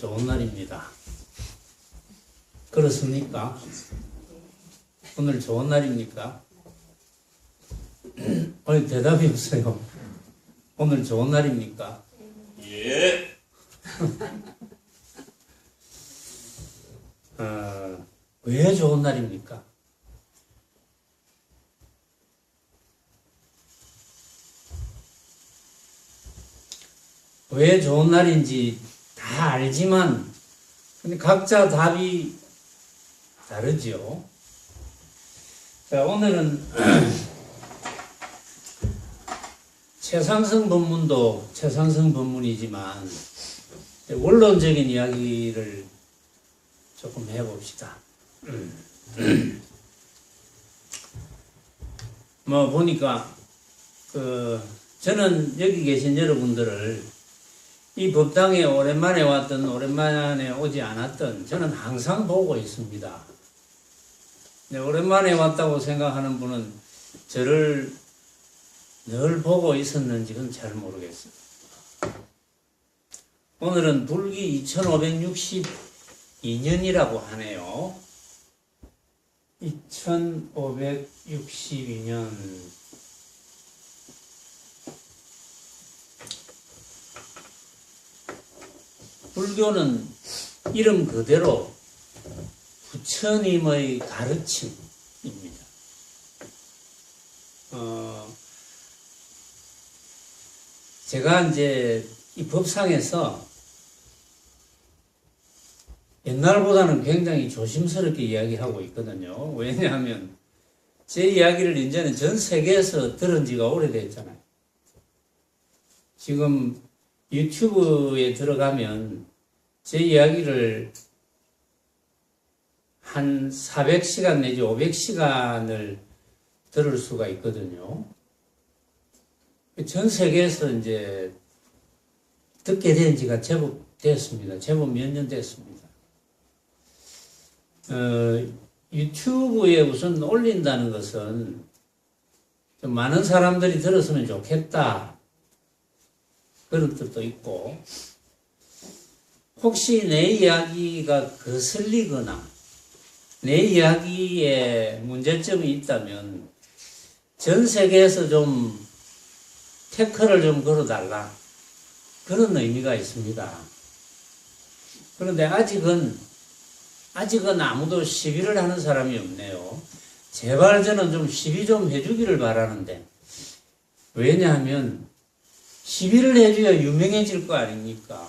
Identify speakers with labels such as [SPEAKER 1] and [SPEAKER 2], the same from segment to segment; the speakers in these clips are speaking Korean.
[SPEAKER 1] 좋은 날입니다. 그렇습니까? 오늘 좋은 날입니까? 오늘 대답이 없어요. 오늘 좋은 날입니까?
[SPEAKER 2] 예.
[SPEAKER 1] 왜 좋은 날입니까? 왜 좋은 날인지 다 알지만 근데 각자 답이 다르죠. 자, 오늘은 최상승 법문도 최상승 법문이지만 원론적인 이야기를 조금 해봅시다. 뭐 보니까 저는 여기 계신 여러분들을 이 법당에 오랜만에 왔든 오랜만에 오지 않았든 저는 항상 보고 있습니다. 오랜만에 왔다고 생각하는 분은 저를 늘 보고 있었는지는 잘 모르겠어요. 오늘은 불기 2562년이라고 하네요. 2562년. 불교는 이름 그대로 부처님의 가르침입니다. 제가 이제 이 법상에서 옛날보다는 굉장히 조심스럽게 이야기하고 있거든요. 왜냐하면 제 이야기를 이제는 전 세계에서 들은 지가 오래됐잖아요. 지금 유튜브에 들어가면 제 이야기를 한 400시간 내지 500시간을 들을 수가 있거든요. 전 세계에서 이제 듣게 된 지가 제법 됐습니다. 제법 몇 년 됐습니다. 유튜브에 우선 올린다는 것은 좀 많은 사람들이 들었으면 좋겠다. 그런 뜻도 있고, 혹시 내 이야기가 거슬리거나 내 이야기에 문제점이 있다면 전 세계에서 좀 태클을 좀 걸어달라. 그런 의미가 있습니다. 그런데 아직은 아무도 시비를 하는 사람이 없네요. 제발 저는 좀 시비 좀 해주기를 바라는데, 왜냐하면 시비를 해줘야 유명해질 거 아닙니까?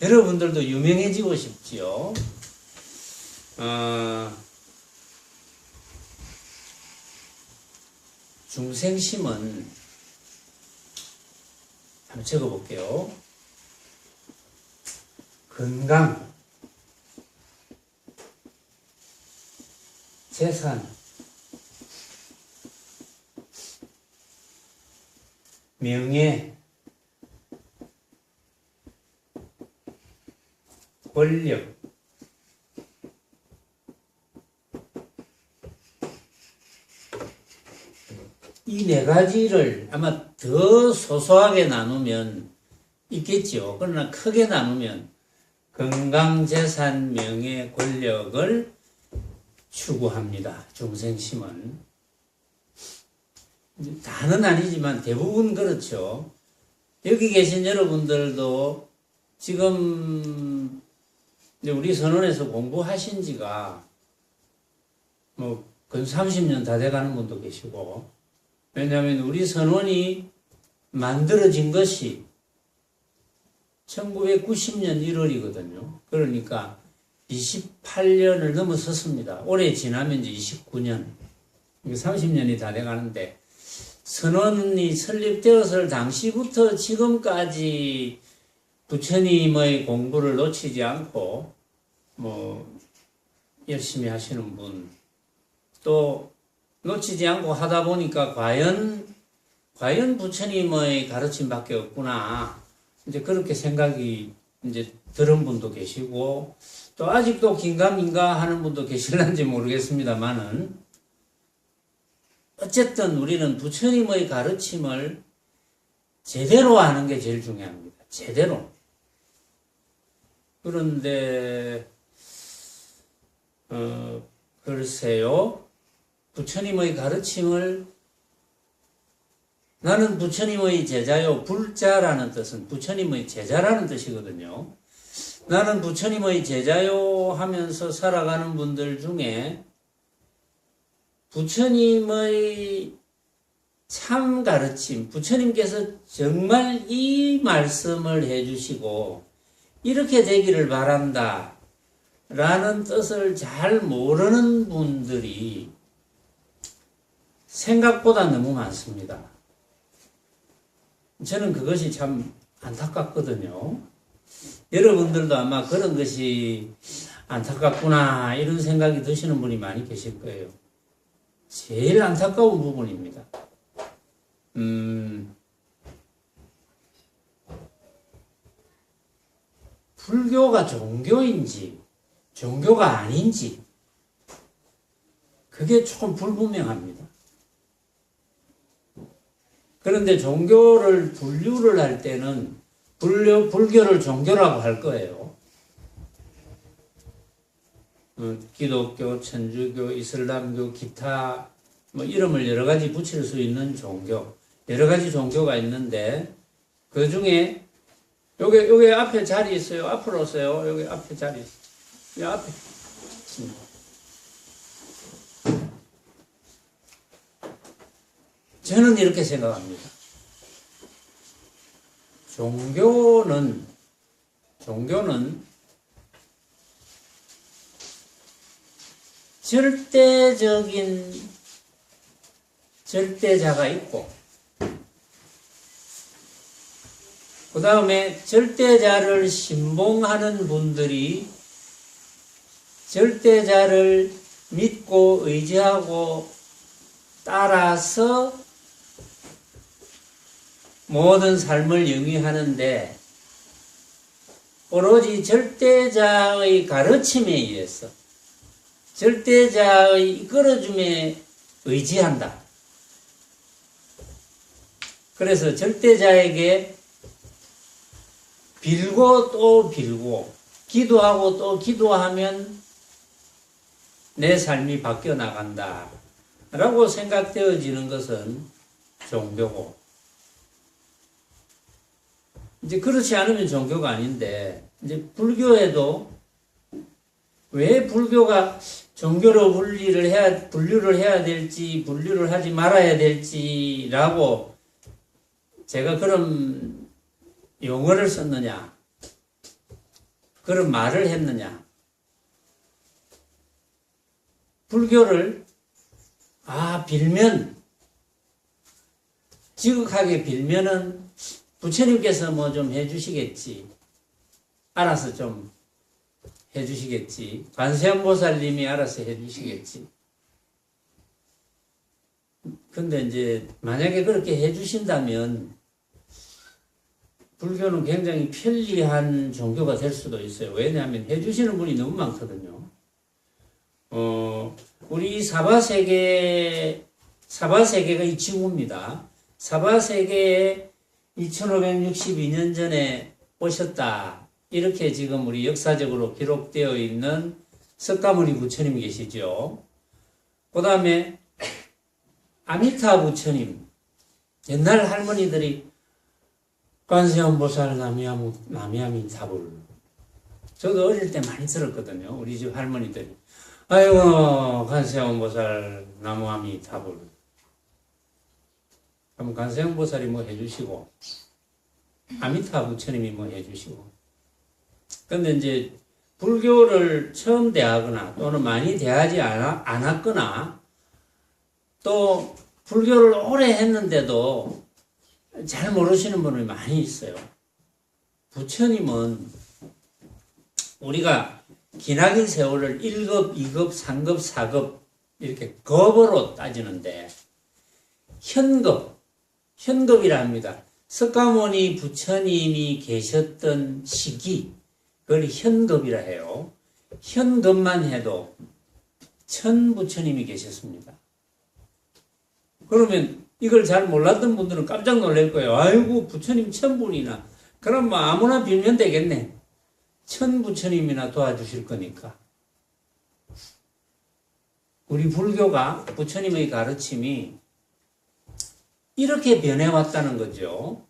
[SPEAKER 1] 여러분들도 유명해지고 싶지요. 중생심은 한번 적어볼게요. 건강, 재산, 명예, 권력, 이 네 가지를 아마 더 소소하게 나누면 있겠죠. 그러나 크게 나누면 건강, 재산, 명예, 권력을 추구합니다. 중생심은. 다는 아니지만 대부분 그렇죠. 여기 계신 여러분들도 지금 우리 선원에서 공부하신 지가 뭐 근 30년 다 돼가는 분도 계시고, 왜냐하면 우리 선원이 만들어진 것이 1990년 1월이거든요. 그러니까 28년을 넘어섰습니다. 올해 지나면 이제 29년, 30년이 다 돼가는데, 선원이 설립되었을 당시부터 지금까지 부처님의 공부를 놓치지 않고 뭐 열심히 하시는 분, 또 놓치지 않고 하다 보니까 과연 부처님의 가르침밖에 없구나, 이제 그렇게 생각이 이제 들은 분도 계시고, 또 아직도 긴가민가 하는 분도 계실런지 모르겠습니다만은, 어쨌든 우리는 부처님의 가르침을 제대로 아는 게 제일 중요합니다. 제대로. 그런데 글쎄요, 부처님의 가르침을, 나는 부처님의 제자요, 불자라는 뜻은 부처님의 제자라는 뜻이거든요. 나는 부처님의 제자요 하면서 살아가는 분들 중에 부처님의 참 가르침, 부처님께서 정말 이 말씀을 해주시고 이렇게 되기를 바란다 라는 뜻을 잘 모르는 분들이 생각보다 너무 많습니다. 저는 그것이 참 안타깝거든요. 여러분들도 아마 그런 것이 안타깝구나 이런 생각이 드시는 분이 많이 계실 거예요. 제일 안타까운 부분입니다. 불교가 종교인지 종교가 아닌지 그게 조금 불분명합니다. 그런데 종교를 분류를 할 때는 불교를 종교라고 할 거예요. 기독교, 천주교, 이슬람교, 기타 뭐 이름을 여러 가지 붙일 수 있는 종교, 여러 가지 종교가 있는데 그 중에 여기 앞에 자리 있어요. 앞으로 오세요. 여기 앞에 자리 있어요. 이 앞에 있습니다. 저는 이렇게 생각합니다. 종교는 절대적인 절대자가 있고, 그 다음에 절대자를 신봉하는 분들이 절대자를 믿고 의지하고 따라서 모든 삶을 영위하는데 오로지 절대자의 가르침에 의해서 절대자의 이끌어줌에 의지한다. 그래서 절대자에게 빌고 또 빌고 기도하고 또 기도하면 내 삶이 바뀌어 나간다 라고 생각되어지는 것은 종교고, 이제 그렇지 않으면 종교가 아닌데, 이제 불교에도 왜 불교가 종교로 분류를 해야 될지 분류를 하지 말아야 될지라고 제가 그런 용어를 썼느냐, 그런 말을 했느냐. 불교를 빌면, 지극하게 빌면은 부처님께서 뭐 좀 해주시겠지, 알아서 좀 해주시겠지, 관세음보살님이 알아서 해주시겠지. 근데 이제 만약에 그렇게 해주신다면 불교는 굉장히 편리한 종교가 될 수도 있어요. 왜냐하면 해주시는 분이 너무 많거든요. 우리 사바세계가 이 지구입니다. 사바세계에 2562년 전에 오셨다. 이렇게 지금 우리 역사적으로 기록되어 있는 석가모니 부처님 계시죠. 그 다음에 아미타 부처님. 옛날 할머니들이 관세음보살 나미아미타불. 저도 어릴 때 많이 들었거든요. 우리 집 할머니들이. 아이고, 관세음보살 나무아미타불. 그럼 관세음보살이 뭐 해주시고, 아미타 부처님이 뭐 해주시고. 근데 이제 불교를 처음 대하거나 또는 많이 대하지 않았거나 또 불교를 오래 했는데도 잘 모르시는 분이 많이 있어요. 부처님은 우리가 기나긴 세월을 1급, 2급, 3급, 4급 이렇게 급으로 따지는데 현급이라 합니다. 석가모니 부처님이 계셨던 시기, 그걸 현급이라 해요. 현급만 해도 1000부처님이 계셨습니다. 그러면 이걸 잘 몰랐던 분들은 깜짝 놀랄 거예요. 아이고, 부처님 1000분이나, 그럼 뭐 아무나 빌면 되겠네. 천부처님이나 도와주실 거니까. 우리 불교가 부처님의 가르침이 이렇게 변해왔다는 거죠.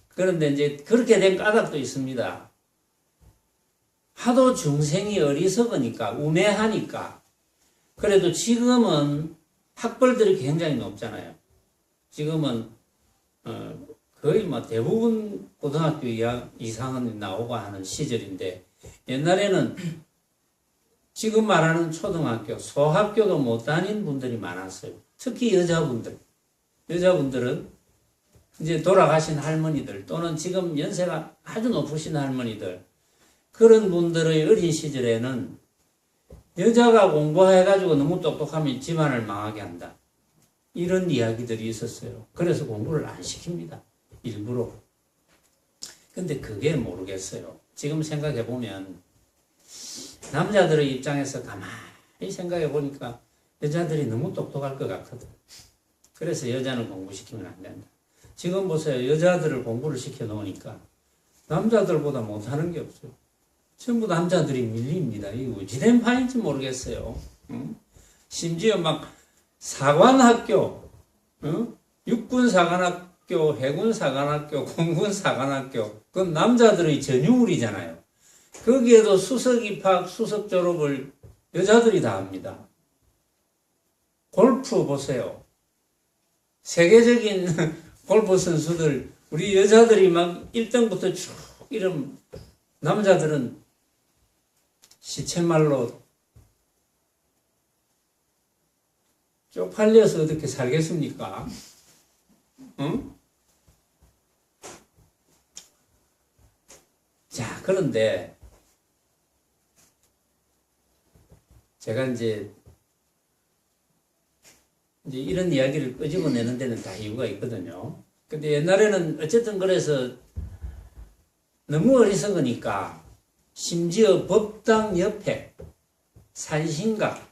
[SPEAKER 1] 그런데 이제 그렇게 된 까닭도 있습니다. 하도 중생이 어리석으니까, 우매하니까. 그래도 지금은 학벌들이 굉장히 높잖아요. 지금은 거의 뭐 대부분 고등학교 이상은 나오고 하는 시절인데, 옛날에는 지금 말하는 초등학교, 소학교도 못 다닌 분들이 많았어요. 특히 여자분들은 이제 돌아가신 할머니들 또는 지금 연세가 아주 높으신 할머니들, 그런 분들의 어린 시절에는 여자가 공부해가지고 너무 똑똑하면 집안을 망하게 한다. 이런 이야기들이 있었어요. 그래서 공부를 안 시킵니다. 일부러. 근데 그게 모르겠어요. 지금 생각해보면 남자들의 입장에서 가만히 생각해보니까 여자들이 너무 똑똑할 것 같거든. 그래서 여자는 공부시키면 안 된다. 지금 보세요. 여자들을 공부를 시켜놓으니까 남자들보다 못하는 게 없어요. 전부 남자들이 밀립니다. 이거 어찌된 판인지 모르겠어요. 응? 심지어 막 사관학교, 응? 육군사관학교, 해군사관학교, 공군사관학교, 그건 남자들의 전유물이잖아요. 거기에도 수석 입학, 수석 졸업을 여자들이 다 합니다. 골프 보세요. 세계적인 골프 선수들, 우리 여자들이 막 1등부터 쭉 이런, 남자들은 시체말로 쪽팔려서 어떻게 살겠습니까? 응? 자, 그런데 제가 이제 이런 이야기를 끄집어내는 데는 다 이유가 있거든요. 근데 옛날에는 어쨌든 그래서 너무 어리석으니까 심지어 법당 옆에 산신각,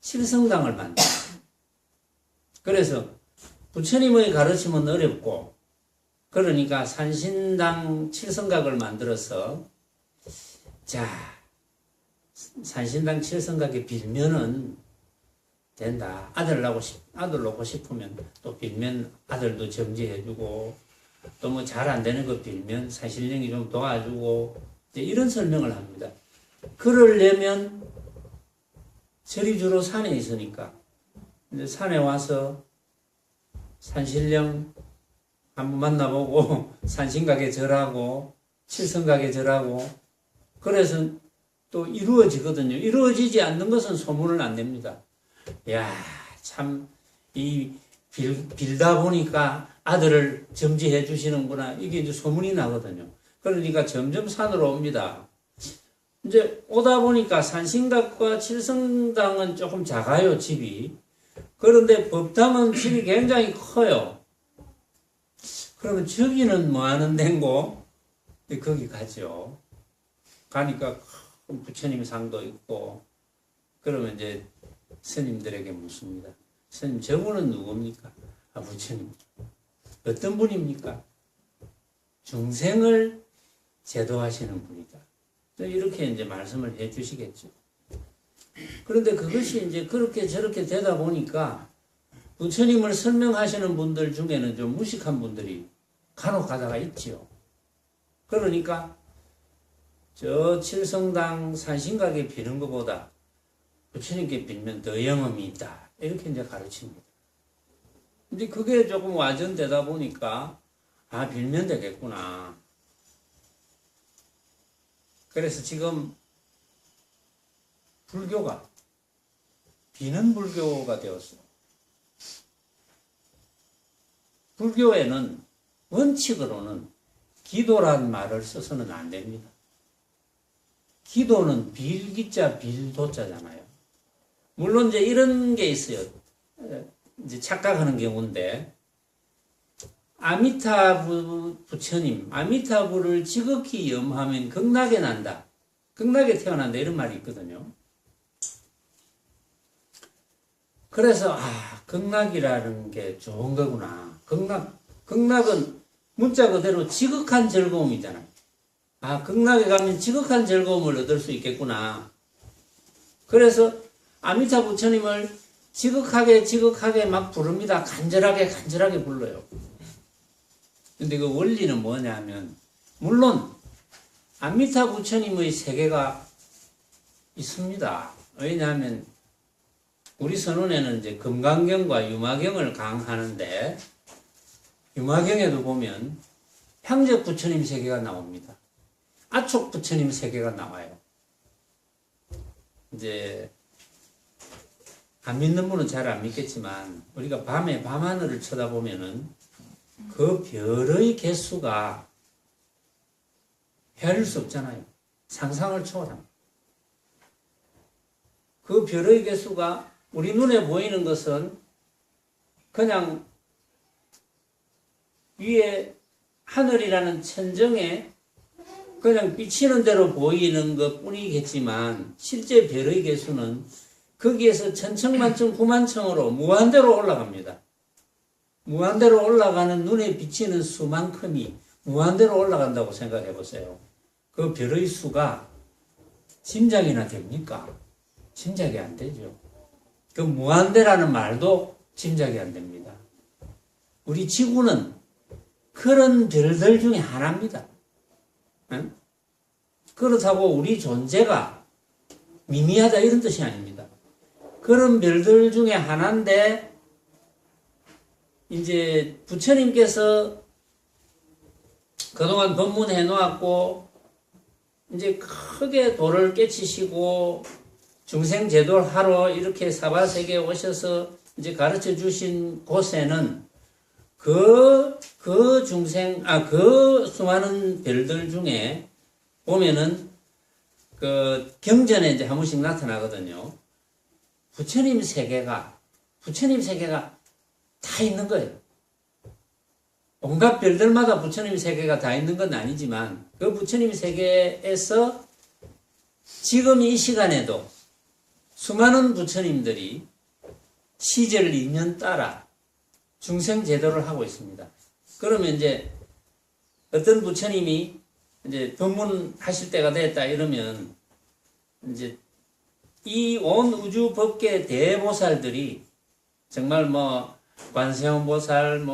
[SPEAKER 1] 칠성당을 만들어요. 그래서 부처님의 가르침은 어렵고, 그러니까 산신당, 칠성각을 만들어서, 자, 산신당, 칠성각에 빌면은 된다. 아들 놓고 싶으면 또 빌면 아들도 점지해주고, 또 뭐 잘 안 되는 거 빌면 산신령이 좀 도와주고, 이런 설명을 합니다. 그러려면 절이 주로 산에 있으니까 이제 산에 와서 산신령 한번 만나보고 산신각에 절하고 칠성각에 절하고, 그래서 또 이루어지거든요. 이루어지지 않는 것은 소문을 안 냅니다. 야, 참 이 빌다 보니까 아들을 점지해 주시는구나. 이게 이제 소문이 나거든요. 그러니까 점점 산으로 옵니다. 이제 오다 보니까 산신각과 칠성당은 조금 작아요, 집이. 그런데 법당은 집이 굉장히 커요. 그러면 저기는 뭐 하는 데고? 거기 가죠. 가니까 큰 부처님 상도 있고, 그러면 이제 스님들에게 묻습니다. 스님, 저분은 누굽니까? 아, 부처님. 어떤 분입니까? 중생을 제도하시는 분이다. 이렇게 이제 말씀을 해 주시겠죠. 그런데 그것이 이제 그렇게 저렇게 되다 보니까 부처님을 설명하시는 분들 중에는 좀 무식한 분들이 간혹 가다가 있지요. 그러니까 저 칠성당 산신각에 비는 것보다 부처님께 빌면 더 영험이 있다. 이렇게 이제 가르칩니다. 근데 그게 조금 와전되다 보니까 아, 빌면 되겠구나. 그래서 지금 불교가 비는 불교가 되었어요. 불교에는 원칙으로는 기도란 말을 써서는 안 됩니다. 기도는 빌기자 빌도자잖아요. 물론 이제 이런 게 있어요. 이제 착각하는 경우인데, 아미타부 부처님, 아미타부를 지극히 염하면 극락에 난다. 극락에 태어난다. 이런 말이 있거든요. 그래서, 아, 극락이라는 게 좋은 거구나. 극락은 문자 그대로 지극한 즐거움이잖아요. 아, 극락에 가면 지극한 즐거움을 얻을 수 있겠구나. 그래서 아미타 부처님을 지극하게 막 부릅니다. 간절하게 불러요. 근데 그 원리는 뭐냐면, 물론 아미타 부처님의 세계가 있습니다. 왜냐하면 우리 선원에는 이제 금강경과 유마경을 강하는데, 유마경에도 보면 향적 부처님 세계가 나옵니다. 아촉 부처님 세계가 나와요. 이제 안 믿는 분은 잘 안 믿겠지만, 우리가 밤에 밤하늘을 쳐다보면은 그 별의 개수가 헤아릴 수 없잖아요. 상상을 초월합니다. 그 별의 개수가 우리 눈에 보이는 것은 그냥 위에 하늘이라는 천정에 그냥 비치는 대로 보이는 것 뿐이겠지만, 실제 별의 개수는 거기에서 천천만천 구만천으로 무한대로 올라갑니다. 무한대로 올라가는 눈에 비치는 수만큼이 무한대로 올라간다고 생각해 보세요. 그 별의 수가 짐작이나 됩니까? 짐작이 안 되죠. 그 무한대라는 말도 짐작이 안 됩니다. 우리 지구는 그런 별들 중에 하나입니다. 응? 그렇다고 우리 존재가 미미하다 이런 뜻이 아닙니다. 그런 별들 중에 하나인데, 이제 부처님께서 그동안 법문해 놓았고, 이제 크게 도를 깨치시고 중생 제도를 하러 이렇게 사바세계에 오셔서 이제 가르쳐 주신 곳에는 그 수많은 별들 중에 보면은 그 경전에 이제 한 번씩 나타나거든요. 부처님 세계가 다 있는 거예요. 온갖 별들마다 부처님 세계가 다 있는 건 아니지만, 그 부처님 세계에서 지금 이 시간에도 수많은 부처님들이 시절 인연 따라 중생 제도를 하고 있습니다. 그러면 이제 어떤 부처님이 이제 법문하실 때가 됐다 이러면, 이제 이 온 우주 법계 대보살들이 정말 뭐 관세음보살,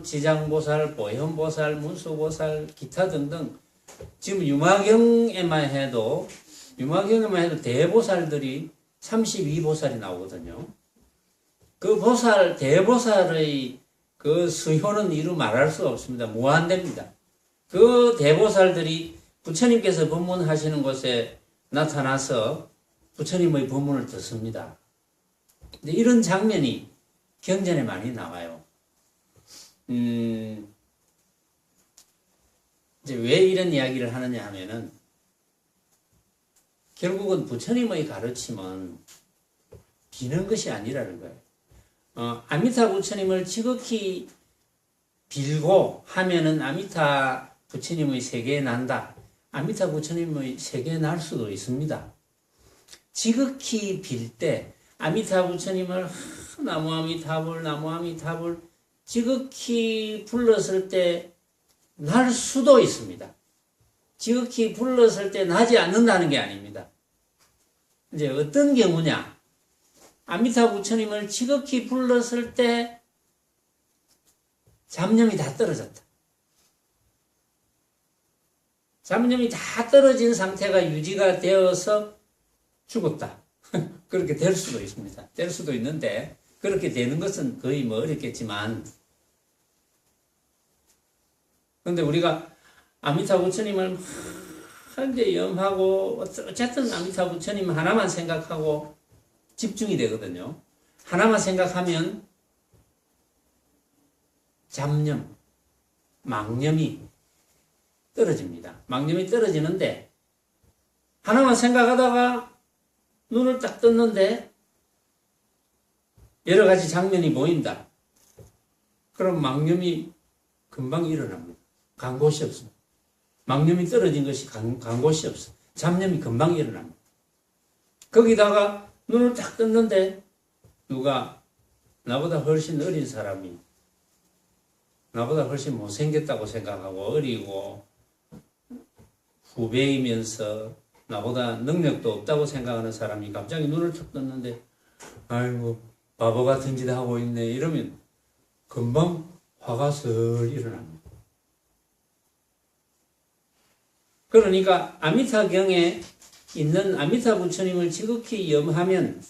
[SPEAKER 1] 지장보살, 보현보살, 문수보살, 기타 등등, 지금 유마경에만 해도 대보살들이 32보살이 나오거든요. 그 대보살의 그 수효는 이루 말할 수 없습니다. 무한대입니다. 그 대보살들이 부처님께서 법문하시는 곳에 나타나서 부처님의 법문을 듣습니다. 근데 이런 장면이 경전에 많이 나와요. 이제 왜 이런 이야기를 하느냐 하면은, 결국은 부처님의 가르침은 비는 것이 아니라는 거예요. 아미타 부처님을 지극히 빌고 하면은 아미타 부처님의 세계에 난다. 아미타 부처님의 세계에 날 수도 있습니다. 지극히 빌 때 아미타 부처님을 나무 아미타불 지극히 불렀을 때 날 수도 있습니다. 지극히 불렀을 때 나지 않는다는 게 아닙니다. 이제 어떤 경우냐? 아미타 부처님을 지극히 불렀을 때 잡념이 다 떨어졌다. 잡념이 다 떨어진 상태가 유지가 되어서 죽었다. 그렇게 될 수도 있습니다. 될 수도 있는데, 그렇게 되는 것은 거의 뭐 어렵겠지만, 근데 우리가 아미타 부처님을 이제 염하고, 어쨌든 아미타 부처님 하나만 생각하고 집중이 되거든요. 하나만 생각하면 잡념, 망념이 떨어집니다. 망념이 떨어지는데, 하나만 생각하다가 눈을 딱 떴는데 여러 가지 장면이 보인다. 그럼 망념이 금방 일어납니다. 간 곳이 없습니다. 망념이 떨어진 것이 간 곳이 없어. 잡념이 금방 일어납니다. 거기다가 눈을 딱 떴는데 누가 나보다 훨씬 어린 사람이 나보다 훨씬 못생겼다고 생각하고 어리고 후배이면서 나보다 능력도 없다고 생각하는 사람이 갑자기 눈을 툭 떴는데 아이고 바보 같은 짓 하고 있네 이러면 금방 화가 슬 일어납니다. 그러니까 아미타경에 있는 아미타 부처님을 지극히 염하면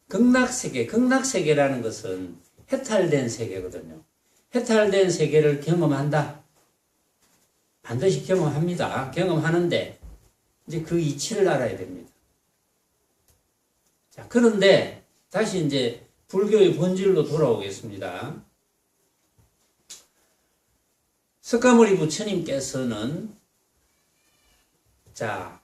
[SPEAKER 1] 극락세계라는 것은 해탈된 세계거든요. 해탈된 세계를 경험한다. 반드시 경험합니다. 경험하는데 이제 그 이치를 알아야 됩니다. 자, 그런데 다시 이제 불교의 본질로 돌아오겠습니다. 석가모니 부처님께서는 자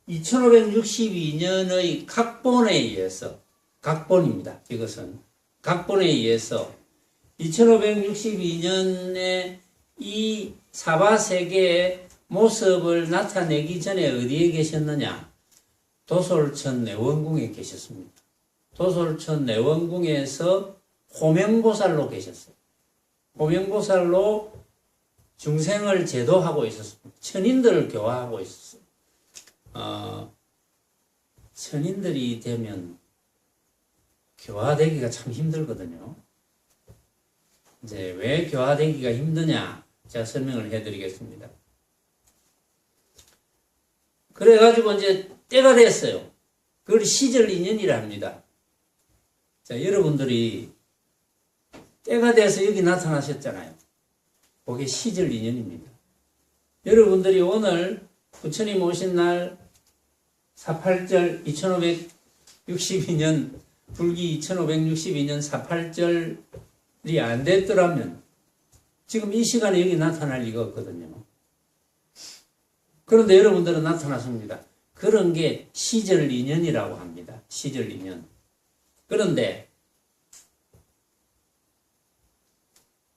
[SPEAKER 1] 2562년의 각본에 의해서 각본입니다. 이것은 각본에 의해서 2562년에 이 사바세계의 모습을 나타내기 전에 어디에 계셨느냐? 도솔천 내원궁에 계셨습니다. 도솔천 내원궁에서 호명보살로 계셨어요. 호명보살로 중생을 제도하고 있었습니다. 천인들을 교화하고 있었어요. 천인들이 되면 교화되기가 참 힘들거든요. 이제 왜 교화되기가 힘드냐? 제가 설명을 해드리겠습니다. 그래가지고 이제 때가 됐어요. 그걸 시절 인연이라 합니다. 자, 여러분들이 때가 돼서 여기 나타나셨잖아요. 그게 시절 인연입니다. 여러분들이 오늘 부처님 오신 날 48절 2562년 불기 2562년 48절이 안 됐더라면 지금 이 시간에 여기 나타날 리가 없거든요. 그런데 여러분들은 나타났습니다. 그런 게 시절 인연이라고 합니다. 시절 인연. 그런데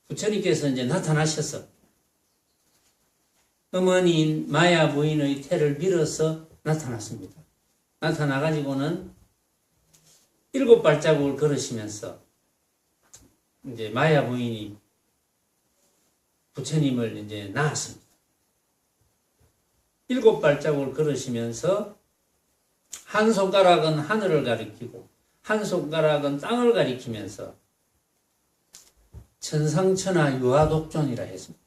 [SPEAKER 1] 부처님께서 이제 나타나셔서 어머니인 마야 부인의 태를 밀어서 나타났습니다. 나타나가지고는 7발자국을 걸으시면서 이제 마야 부인이 부처님을 이제 낳았습니다. 7발자국을 걸으시면서 한 손가락은 하늘을 가리키고 한 손가락은 땅을 가리키면서 천상천하 유아독존이라 했습니다.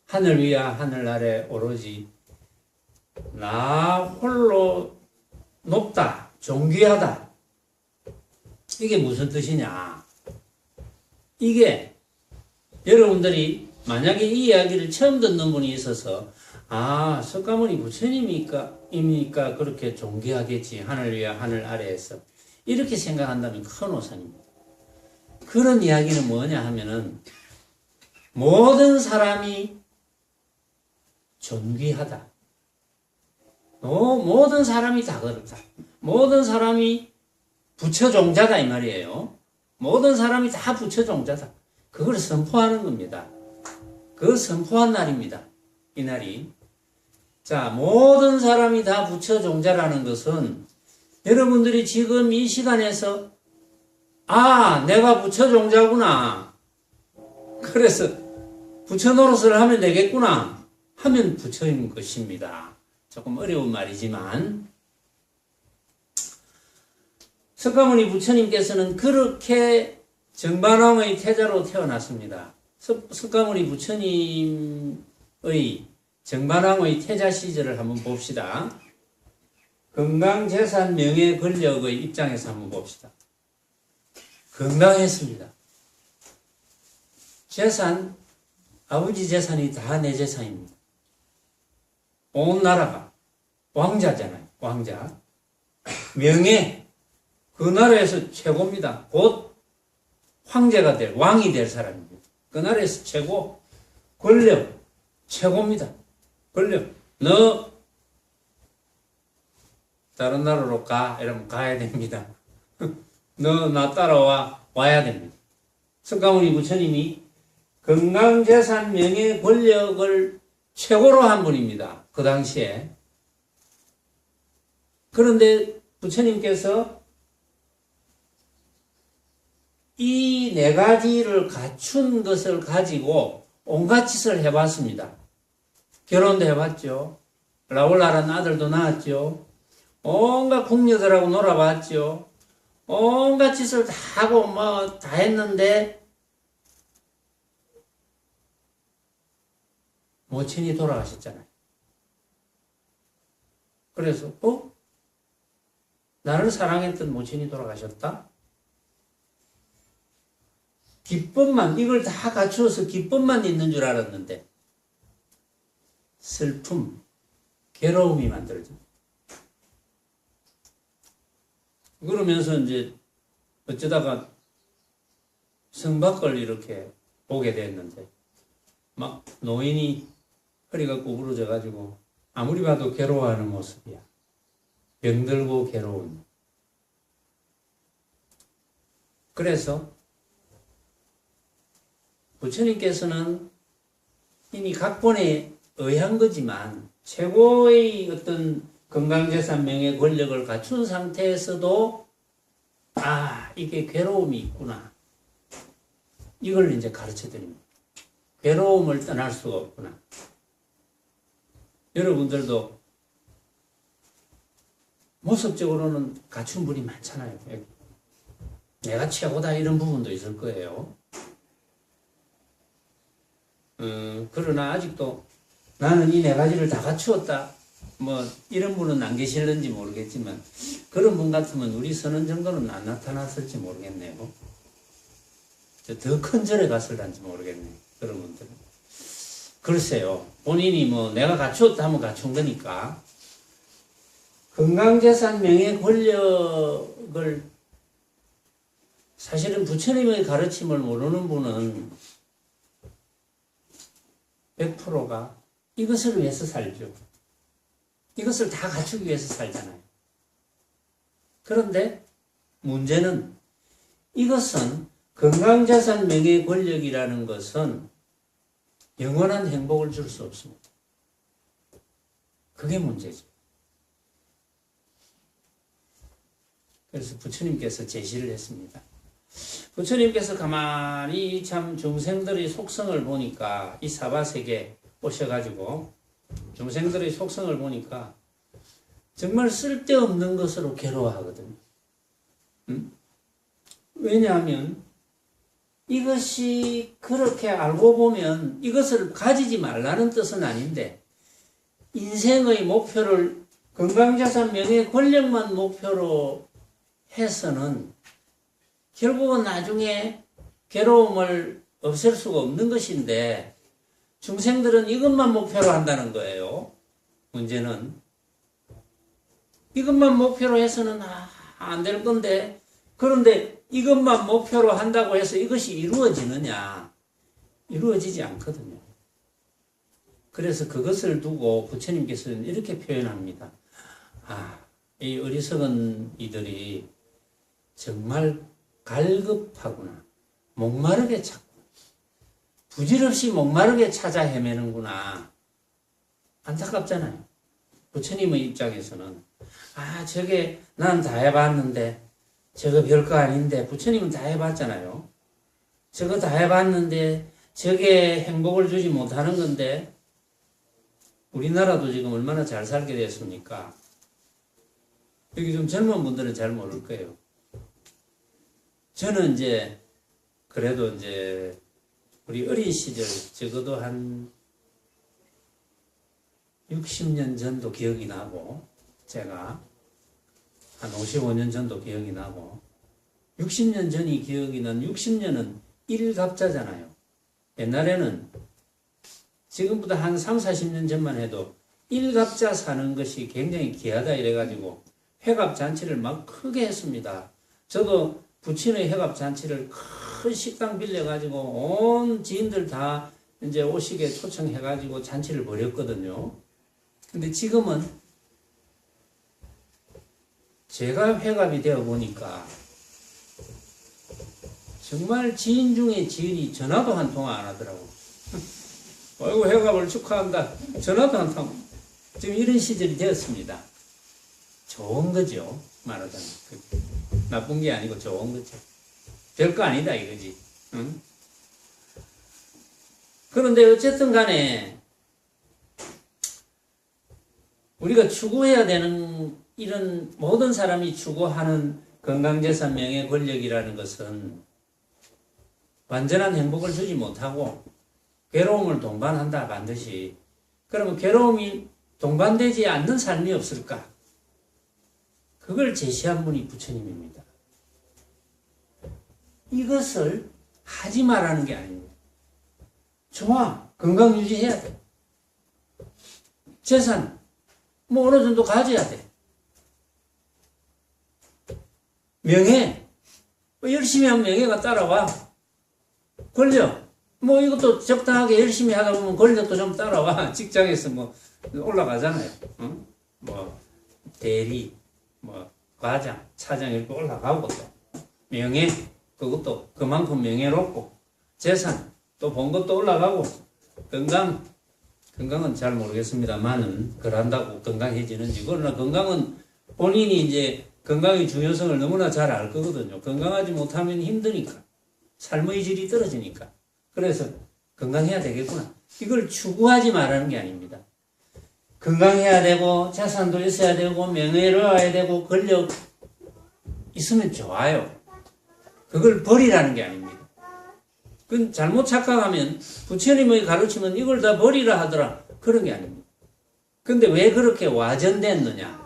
[SPEAKER 1] 하늘 위와 하늘 아래 오로지 나 홀로 높다, 존귀하다. 이게 무슨 뜻이냐? 이게 여러분들이 만약에 이 이야기를 처음 듣는 분이 있어서 석가모니 부처님입니까? 그렇게 존귀하겠지. 하늘 위와 하늘 아래에서. 이렇게 생각한다면 큰 오산입니다. 그런 이야기는 뭐냐 하면은 모든 사람이 존귀하다. 모든 사람이 다 그렇다. 모든 사람이 부처종자다 이 말이에요. 모든 사람이 다 부처종자다. 그걸 선포하는 겁니다. 그 선포한 날입니다. 이 날이. 자, 모든 사람이 다 부처종자라는 것은 여러분들이 지금 이 시간에서 내가 부처종자구나. 그래서 부처 노릇을 하면 되겠구나. 하면 부처인 것입니다. 조금 어려운 말이지만 석가모니 부처님께서는 그렇게 정반왕의 태자로 태어났습니다. 석가모니 부처님의 정반왕의 태자 시절을 한번 봅시다. 건강재산 명예 권력의 입장에서 한번 봅시다. 건강했습니다. 재산, 아버지 재산이 다 내 재산입니다. 온 나라가 왕자잖아요. 왕자. 명예, 그 나라에서 최고입니다. 곧 황제가 될, 왕이 될 사람입니다. 그 나라에서 최고. 권력, 최고입니다. 권력. 너 다른 나라로 가. 이러면 가야 됩니다. 너 나 따라와. 와야 됩니다. 석가모니 부처님이 건강재산, 명예, 권력을 최고로 한 분입니다. 그 당시에. 그런데 부처님께서 이 네 가지를 갖춘 것을 가지고 온갖 짓을 해봤습니다. 결혼도 해봤죠. 라울라라는 아들도 낳았죠. 온갖 궁녀들하고 놀아봤죠. 온갖 짓을 다 하고 뭐 다 했는데 모친이 돌아가셨잖아요. 그래서 나를 사랑했던 모친이 돌아가셨다? 기쁨만, 이걸 다 갖추어서 기쁨만 있는 줄 알았는데 슬픔, 괴로움이 만들어져. 그러면서 이제 어쩌다가 성박을 이렇게 보게 됐는데 막 노인이 허리가 구부러져 가지고 아무리 봐도 괴로워하는 모습이야. 병들고 괴로운. 그래서 부처님께서는 이미 각본에 의한 거지만 최고의 어떤 건강재산 명예 권력을 갖춘 상태에서도 이게 괴로움이 있구나. 이걸 이제 가르쳐 드립니다. 괴로움을 떠날 수가 없구나. 여러분들도 모습적으로는 갖춘 분이 많잖아요. 내가 최고다 이런 부분도 있을 거예요. 그러나 아직도 나는 이 네 가지를 다 갖추었다. 뭐 이런 분은 안 계실는지 모르겠지만 그런 분 같으면 우리 선언 정도는 안 나타났을지 모르겠네요. 더 큰 절에 갔을런지 모르겠네요. 그런 분들은. 글쎄요. 본인이 뭐 내가 갖추었다 하면 갖춘 거니까 건강재산 명예 권력을 사실은 부처님의 가르침을 모르는 분은 100%가 이것을 위해서 살죠. 이것을 다 갖추기 위해서 살잖아요. 그런데 문제는 이것은 건강자산 명예 권력이라는 것은 영원한 행복을 줄 수 없습니다. 그게 문제죠. 그래서 부처님께서 제시를 했습니다. 부처님께서 가만히 참 중생들의 속성을 보니까 이 사바세계 오셔가지고 중생들의 속성을 보니까 정말 쓸데없는 것으로 괴로워하거든요. 왜냐하면 이것이 그렇게 알고 보면 이것을 가지지 말라는 뜻은 아닌데 인생의 목표를 건강자산 명예 권력만 목표로 해서는 결국은 나중에 괴로움을 없앨 수가 없는 것인데 중생들은 이것만 목표로 한다는 거예요. 문제는 이것만 목표로 해서는 안 될 건데 그런데 이것만 목표로 한다고 해서 이것이 이루어지느냐? 이루어지지 않거든요. 그래서 그것을 두고 부처님께서는 이렇게 표현합니다. 이 어리석은 이들이 정말 갈급하구나. 목마르게 찾고 부질없이 목마르게 찾아 헤매는구나. 안타깝잖아요. 부처님의 입장에서는 저게 난 다 해봤는데 저거 별거 아닌데 부처님은 다 해봤잖아요. 저거 다 해봤는데 저게 행복을 주지 못하는 건데 우리나라도 지금 얼마나 잘 살게 됐습니까? 여기 좀 젊은 분들은 잘 모를 거예요. 저는 그래도 우리 어린 시절 적어도 한 60년 전도 기억이 나고 제가 한 55년 전도 기억이 나고 60년 전이 기억이 난 60년은 1갑자잖아요. 옛날에는 지금보다 한 3, 40년 전만 해도 1갑자 사는 것이 굉장히 귀하다 이래가지고 회갑잔치를 막 크게 했습니다. 저도 부친의 회갑잔치를 큰 식당 빌려가지고 온 지인들 다 오시게 초청해가지고 잔치를 벌였거든요. 근데 지금은 제가 회갑이 되어 보니까 정말 지인 중에 지인이 전화도 한 통화 안 하더라고. 아이고 회갑을 축하한다. 전화도 한 통. 지금 이런 시절이 되었습니다. 좋은 거죠. 말하자면. 나쁜 게 아니고 좋은 거죠. 별거 아니다 이거지. 응? 그런데 어쨌든 간에 우리가 추구해야 되는 이런 모든 사람이 추구하는 건강재산 명예 권력이라는 것은 완전한 행복을 주지 못하고 괴로움을 동반한다 반드시. 그러면 괴로움이 동반되지 않는 삶이 없을까? 그걸 제시한 분이 부처님입니다. 이것을 하지 말라는 게 아닙니다. 좋아, 건강 유지해야 돼. 재산 뭐 어느 정도 가져야 돼. 명예 뭐 열심히 하면 명예가 따라와. 권력 뭐 이것도 적당하게 열심히 하다 보면 권력도 좀 따라와. 직장에서 뭐 올라가잖아요. 응? 뭐 대리 뭐 과장 차장 이렇게 올라가고 또 명예 그것도 그만큼 명예롭고 재산 또 본 것도 올라가고 건강은 잘 모르겠습니다만은 그런다고 건강해지는지. 그러나 건강은 본인이 이제 건강의 중요성을 너무나 잘 알 거거든요. 건강하지 못하면 힘드니까 삶의 질이 떨어지니까. 그래서 건강해야 되겠구나. 이걸 추구하지 말라는 게 아닙니다. 건강해야 되고 재산도 있어야 되고 명예로워야 되고 권력 있으면 좋아요. 그걸 버리라는 게 아닙니다. 그건 잘못 착각하면 부처님의 가르침은 이걸 다 버리라 하더라. 그런 게 아닙니다. 근데 왜 그렇게 와전됐느냐?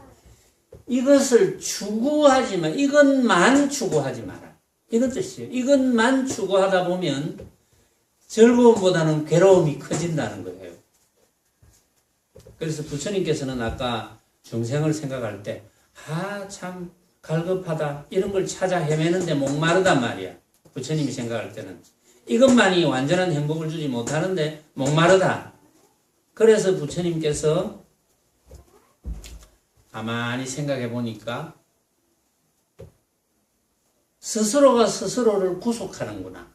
[SPEAKER 1] 이것을 추구하지 마. 이것만 추구하지 마라. 이런 뜻이에요. 이것만 추구하다 보면 즐거움보다는 괴로움이 커진다는 거예요. 그래서 부처님께서는 아까 중생을 생각할 때, 참 갈급하다. 이런 걸 찾아 헤매는데 목마르단 말이야. 부처님이 생각할 때는. 이것만이 완전한 행복을 주지 못하는데 목마르다. 그래서 부처님께서 가만히 생각해 보니까 스스로가 스스로를 구속하는구나.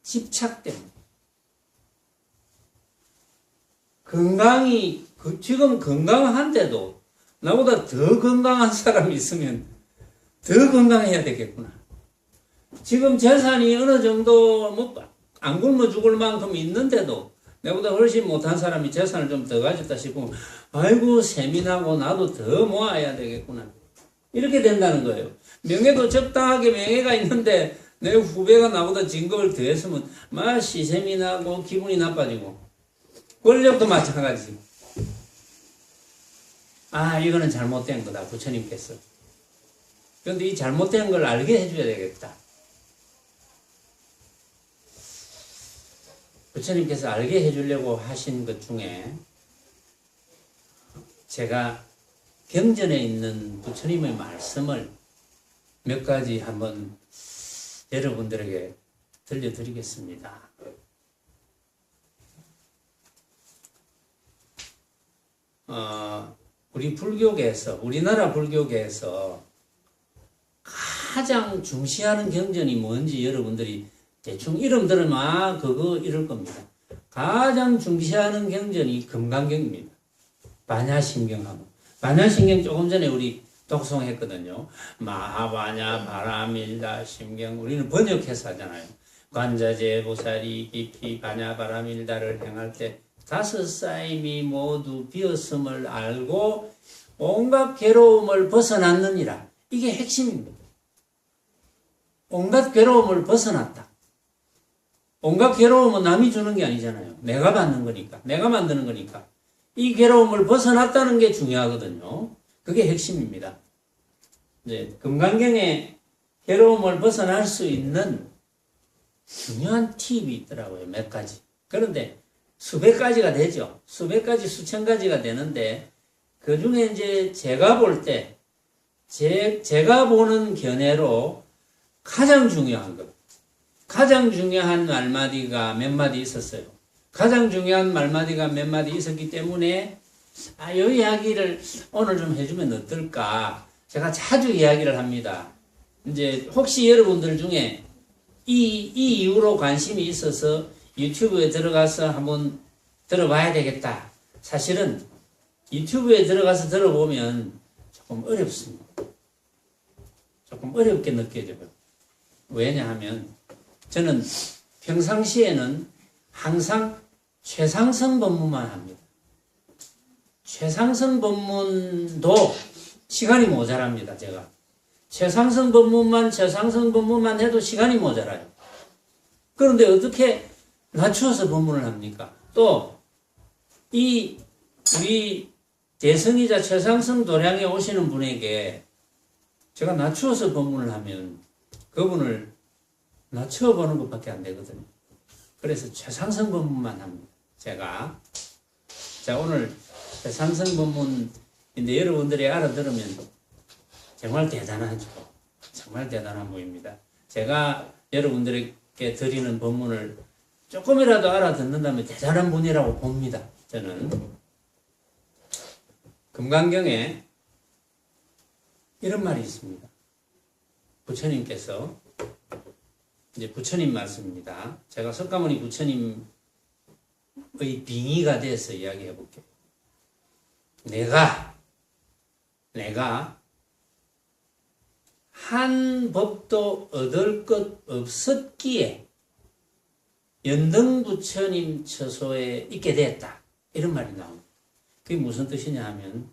[SPEAKER 1] 집착 때문에. 지금 건강한데도 나보다 더 건강한 사람이 있으면 더 건강해야 되겠구나. 지금 재산이 어느 정도 안 굶어 죽을 만큼 있는데도 내보다 훨씬 못한 사람이 재산을 좀 더 가졌다 싶으면 아이고 세민하고 나도 더 모아야 되겠구나. 이렇게 된다는 거예요. 명예도 적당하게 명예가 있는데 내 후배가 나보다 진급을 더 했으면 막 시세민하고 기분이 나빠지고 권력도 마찬가지. 이거는 잘못된 거다 부처님께서. 그런데 이 잘못된 걸 알게 해줘야 되겠다. 부처님께서 알게 해주려고 하신 것 중에 제가 경전에 있는 부처님의 말씀을 몇 가지 한번 여러분들에게 들려드리겠습니다. 우리나라 불교계에서 가장 중시하는 경전이 뭔지 여러분들이 대충 이름 들으면 그거 이럴 겁니다. 가장 중시하는 경전이 금강경입니다. 반야심경하고. 반야심경 조금 전에 우리 독송했거든요. 마하반야 바라밀다 심경. 우리는 번역해서 하잖아요. 관자재 보살이 깊이 반야 바라밀다를 행할 때 다섯 쌓임이 모두 비었음을 알고 온갖 괴로움을 벗어났느니라. 이게 핵심입니다. 온갖 괴로움을 벗어났다. 온갖 괴로움은 남이 주는 게 아니잖아요. 내가 받는 거니까. 내가 만드는 거니까. 이 괴로움을 벗어났다는 게 중요하거든요. 그게 핵심입니다. 이제 금강경에 괴로움을 벗어날 수 있는 중요한 팁이 있더라고요. 몇 가지. 그런데 수백 가지가 되죠. 수백 가지, 수천 가지가 되는데 그 중에 이제 제가 볼 때 제가 보는 견해로 가장 중요한 것. 가장 중요한 말마디가 몇 마디 있었어요. 가장 중요한 말마디가 몇 마디 있었기 때문에 이 이야기를 오늘 좀 해주면 어떨까. 제가 자주 이야기를 합니다. 이제 혹시 여러분들 중에 이 이후로 관심이 있어서 유튜브에 들어가서 한번 들어봐야 되겠다. 사실은 유튜브에 들어가서 들어보면 조금 어렵습니다. 조금 어렵게 느껴져요. 왜냐하면 저는 평상시에는 항상 최상승 법문만 합니다. 최상승 법문도 시간이 모자랍니다. 제가 최상승 법문만 해도 시간이 모자라요. 그런데 어떻게 낮추어서 법문을 합니까? 또 이 우리 대성이자 최상승 도량에 오시는 분에게 제가 낮추어서 법문을 하면 그분을 낮춰보는 것밖에 안 되거든요. 그래서 최상승 법문만 합니다. 제가 자 오늘 최상승 법문인데 여러분들이 알아들으면 정말 대단하죠. 정말 대단한 분입니다. 제가 여러분들에게 드리는 법문을 조금이라도 알아듣는다면 대단한 분이라고 봅니다. 저는 금강경에 이런 말이 있습니다. 부처님께서 이제 부처님 말씀입니다. 제가 석가모니 부처님의 빙의가 돼서 이야기해 볼게요. 내가 한 법도 얻을 것 없었기에 연등 부처님 처소에 있게 됐다. 이런 말이 나옵니다. 그게 무슨 뜻이냐 하면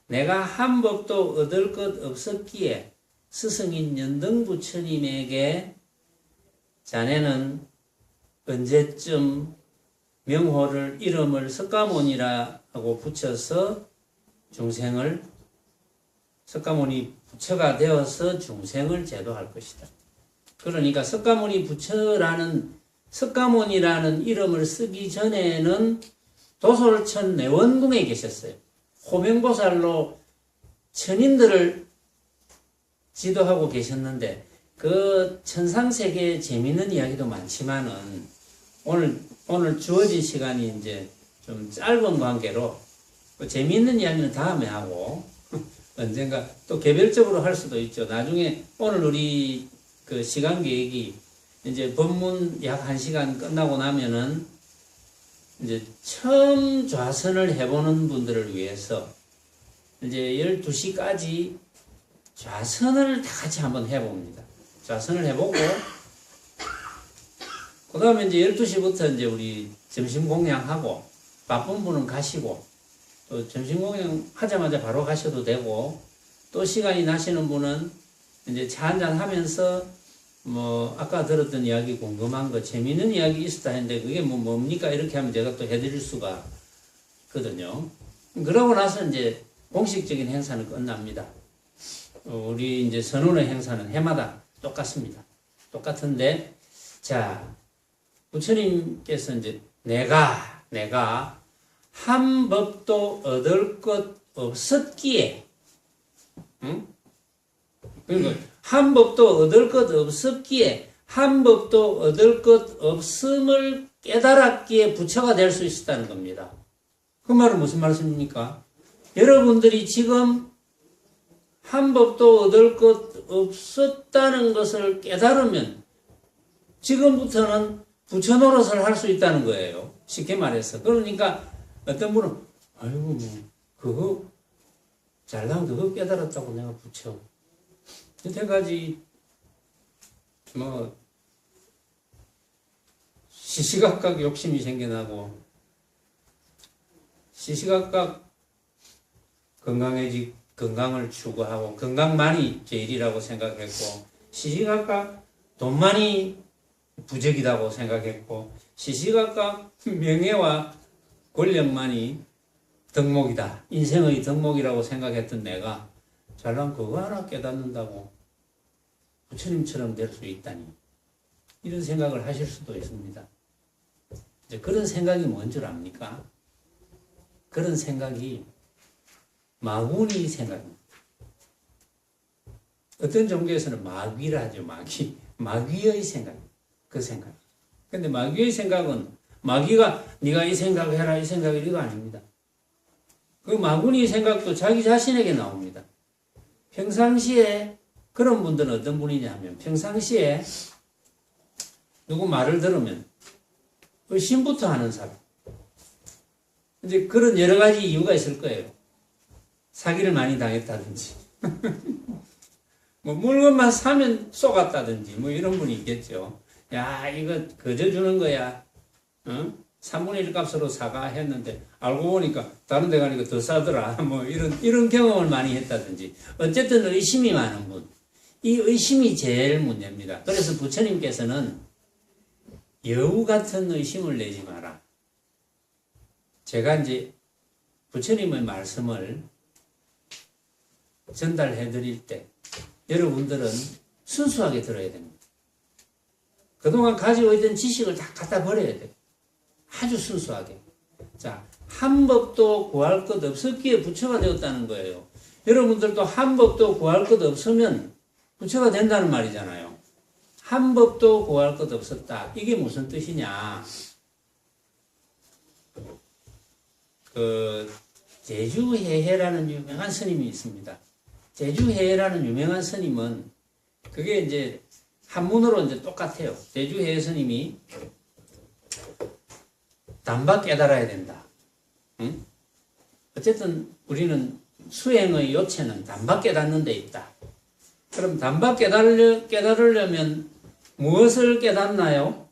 [SPEAKER 1] 내가 한 법도 얻을 것 없었기에 스승인 연등 부처님에게 자네는 언제쯤 명호를 이름을 석가모니라고 붙여서 중생을 석가모니 부처가 되어서 중생을 제도할 것이다. 그러니까 석가모니라는 이름을 쓰기 전에는 도솔천 내원궁에 계셨어요. 호명보살로 천인들을 지도하고 계셨는데 그 천상세계에 재미있는 이야기도 많지만은 오늘 주어진 시간이 이제 좀 짧은 관계로 그 재미있는 이야기는 다음에 하고 언젠가 또 개별적으로 할 수도 있죠. 나중에 오늘 우리 그 시간 계획이 이제 법문 약 1시간 끝나고 나면은 이제 처음 좌선을 해보는 분들을 위해서 이제 12시까지 좌선을 다 같이 한번 해봅니다. 좌선을 해보고 그 다음에 이제 12시부터 이제 우리 점심 공양하고 바쁜 분은 가시고 또 점심 공양 하자마자 바로 가셔도 되고 또 시간이 나시는 분은 이제 차 한잔 하면서 뭐 아까 들었던 이야기 궁금한 거 재미있는 이야기 있었다 했는데 그게 뭡니까 이렇게 하면 제가 또 해드릴 수가 있거든요. 그러고 나서 이제 공식적인 행사는 끝납니다. 우리 이제 선운의 행사는 해마다 똑같습니다. 똑같은데 자 부처님께서 이제 내가 한 법도 얻을 것 없었기에 그러니까 한 법도 얻을 것 없었기에 한 법도 얻을 것 없음을 깨달았기에 부처가 될 수 있었다는 겁니다. 그 말은 무슨 말씀입니까? 여러분들이 지금 한 법도 얻을 것 없었다는 것을 깨달으면 지금부터는 부처 노릇을 할 수 있다는 거예요. 쉽게 말해서. 그러니까 어떤 분은 아이고 뭐 그거 잘난 그거 깨달았다고 내가 부처 여태까지 뭐 시시각각 욕심이 생겨나고 시시각각 건강을 추구하고 건강만이 제일이라고 생각했고 시시각각 돈만이 부적이라고 생각했고 시시각각 명예와 권력만이 덕목이다. 인생의 덕목이라고 생각했던 내가 잘난 그거 하나 깨닫는다고 부처님처럼 될 수 있다니 이런 생각을 하실 수도 있습니다. 이제 그런 생각이 뭔 줄 압니까? 그런 생각이 마구니 생각입니다. 어떤 종교에서는 마귀라 하죠. 마귀의 생각. 그 생각. 근데 마귀의 생각은 마귀가 네가 이 생각해라 이 생각 이거 아닙니다. 그 마구니 생각도 자기 자신에게 나옵니다. 평상시에 그런 분들은 어떤 분이냐 하면 평상시에 누구 말을 들으면 의심부터 하는 사람. 이제 그런 여러 가지 이유가 있을 거예요. 사기를 많이 당했다든지 뭐 물건만 사면 쏘갔다든지 뭐 이런 분이 있겠죠. 야, 이거 거저 주는 거야. 어? 3분의 1 값으로 사가 했는데 알고 보니까 다른 데 가니까 더 싸더라. 뭐 이런 경험을 많이 했다든지. 어쨌든 의심이 많은 분. 이 의심이 제일 문제입니다. 그래서 부처님께서는 여우 같은 의심을 내지 마라. 제가 이제 부처님의 말씀을 전달해 드릴 때 여러분들은 순수하게 들어야 됩니다. 그동안 가지고 있던 지식을 다 갖다 버려야 돼요. 아주 순수하게. 자, 한 법도 구할 것 없었기에 부처가 되었다는 거예요. 여러분들도 한 법도 구할 것 없으면 부처가 된다는 말이잖아요. 한 법도 구할 것 없었다. 이게 무슨 뜻이냐? 제주해해라는 유명한 스님이 있습니다. 제주해해라는 유명한 스님은 그게 이제 한문으로 이제 똑같아요. 제주해해 스님이 단박 깨달아야 된다. 응? 어쨌든 우리는 수행의 요체는 단박 깨닫는 데 있다. 그럼 단박 깨달으려면 무엇을 깨닫나요?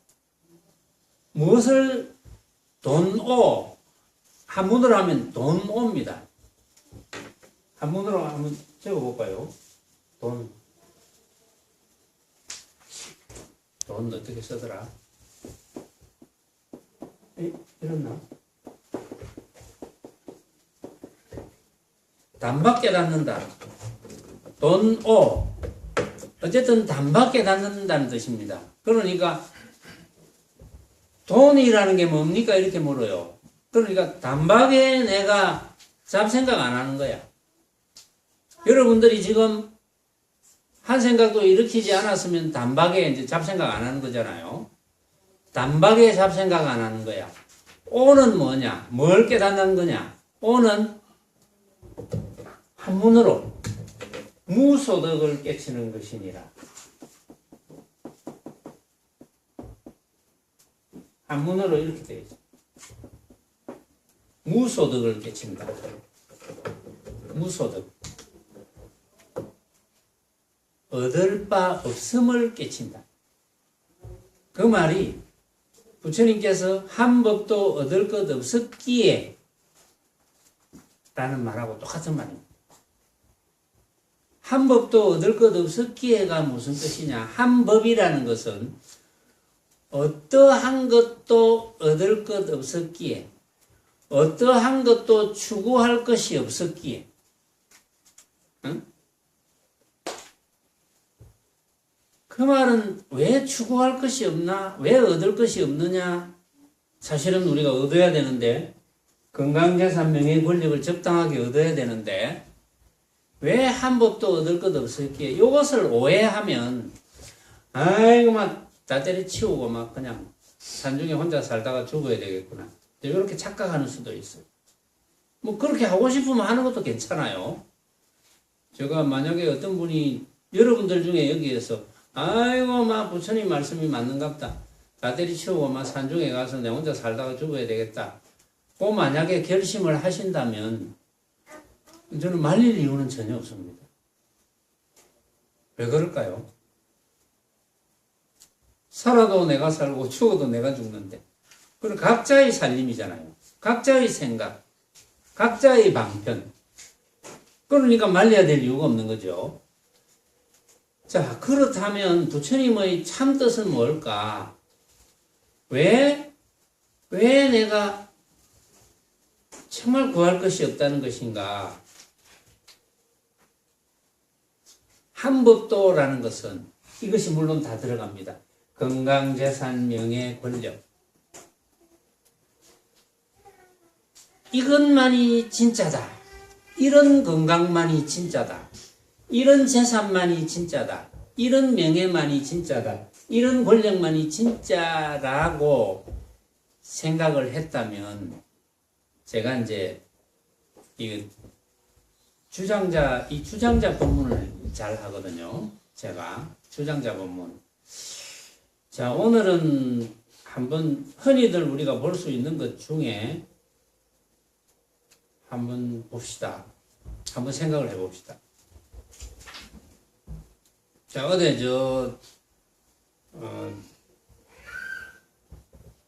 [SPEAKER 1] 무엇을 돈오. 한문으로 하면 돈오입니다. 한문으로 한번 적어볼까요? 돈 어떻게 쓰더라? 이랬나? 단박 깨닫는다. 돈오. 어쨌든 단박 깨닫는다는 뜻입니다. 그러니까 돈이라는 게 뭡니까? 이렇게 물어요. 그러니까 단박에 내가 잡생각 안 하는 거야. 여러분들이 지금 한 생각도 일으키지 않았으면 단박에 이제 잡생각 안 하는 거잖아요. 단박에 잡생각 안 하는 거야. 오는 뭐냐? 뭘 깨닫는 거냐? 오는 한문으로 무소득을 깨치는 것이니라. 한문으로 이렇게 되어 있어. 무소득을 깨친다. 무소득. 얻을 바 없음을 깨친다. 그 말이 부처님께서 한 법도 얻을 것 없었기에 라는 말하고 똑같은 말입니다. 한 법도 얻을 것 없었기에가 무슨 뜻이냐? 한 법이라는 것은 어떠한 것도 얻을 것 없었기에, 어떠한 것도 추구할 것이 없었기에, 응? 그 말은 왜 추구할 것이 없나? 왜 얻을 것이 없느냐? 사실은 우리가 얻어야 되는데, 건강재산, 명예, 권력을 적당하게 얻어야 되는데, 왜 한 법도 얻을 것 없었기에 이것을 오해하면 아이고 막 다 때려치우고 막 그냥 산중에 혼자 살다가 죽어야 되겠구나 이렇게 착각하는 수도 있어요. 뭐 그렇게 하고 싶으면 하는 것도 괜찮아요. 제가 만약에 어떤 분이 여러분들 중에 여기에서 아이고 막 부처님 말씀이 맞는갑다 다 때려치우고 막 산중에 가서 내 혼자 살다가 죽어야 되겠다 그 만약에 결심을 하신다면 저는 말릴 이유는 전혀 없습니다. 왜 그럴까요? 살아도 내가 살고 죽어도 내가 죽는데 그건 각자의 살림이잖아요. 각자의 생각, 각자의 방편. 그러니까 말려야 될 이유가 없는 거죠. 자, 그렇다면 부처님의 참뜻은 뭘까? 왜 내가 정말 구할 것이 없다는 것인가? 한법도라는 것은 이것이 물론 다 들어갑니다. 건강, 재산, 명예, 권력. 이것만이 진짜다. 이런 건강만이 진짜다. 이런 재산만이 진짜다. 이런 명예만이 진짜다. 이런 권력만이 진짜라고 생각을 했다면 제가 이제 이 주장자 본문을 잘 하거든요. 제가 주장자 본문. 자, 오늘은 한번 흔히들 우리가 볼 수 있는 것 중에 한번 봅시다. 한번 생각을 해봅시다. 자, 어제